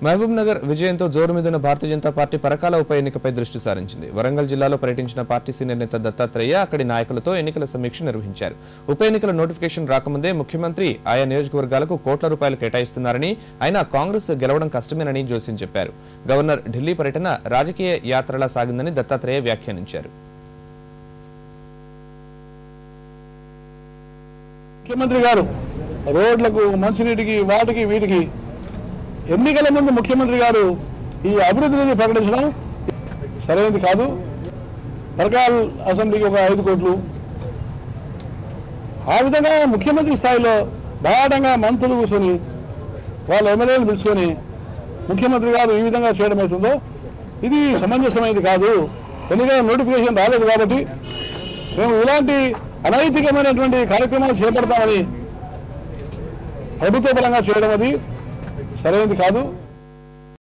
మహబూబ్ నగర్ విజయంతో జోరు మీదున్న భారతీయ జనతా పార్టీ పరకాల ఉప ఎన్నికపై దృష్టి సారించింది. వరంగల్ జిల్లాలో పర్యటించిన పార్టీ సీనియర్ నేత దత్తాత్రేయ అక్కడి నాయకులతో ఎన్నికల సమీక్ష నిర్వహించారు. ఉప ఎన్నికల నోటిఫికేషన్ రాకముందే ముఖ్యమంత్రి ఆయా నియోజకవర్గాలకు కోట్ల రూపాయలు కేటాయిస్తున్నారని, అయినా కాంగ్రెస్ గెలవడం కష్టమేనని జోస్యం చెప్పారు. గవర్నర్ ఢిల్లీ పర్యటన రాజకీయ యాత్రలా సాగిందని దత్తాత్రేయ వ్యాఖ్యానించారు. ముఖ్యమంత్రి గారు రోడ్లకు, మంచినీటికి, వాటికి వీటికి ఎన్నికల ముందు ముఖ్యమంత్రి గారు ఈ అభివృద్ధిని ప్రకటించడం సరైనది కాదు. పరకాల్ అసెంబ్లీకి ఒక 5 కోట్లు, ఆ విధంగా ముఖ్యమంత్రి స్థాయిలో బాటంగా మంత్రులు కూర్చొని వాళ్ళ ఎమ్మెల్యేలు పిలుచుకొని ముఖ్యమంత్రి గారు ఈ విధంగా చేయడం అవుతుందో ఇది సమంజసమైనది కాదు. ఎన్నికల నోటిఫికేషన్ రాలేదు కాబట్టి మేము ఇలాంటి అనైతికమైనటువంటి కార్యక్రమాలు చేపడతామని ప్రభుత్వ పరంగా చేయడం అది సరైనది కాదు.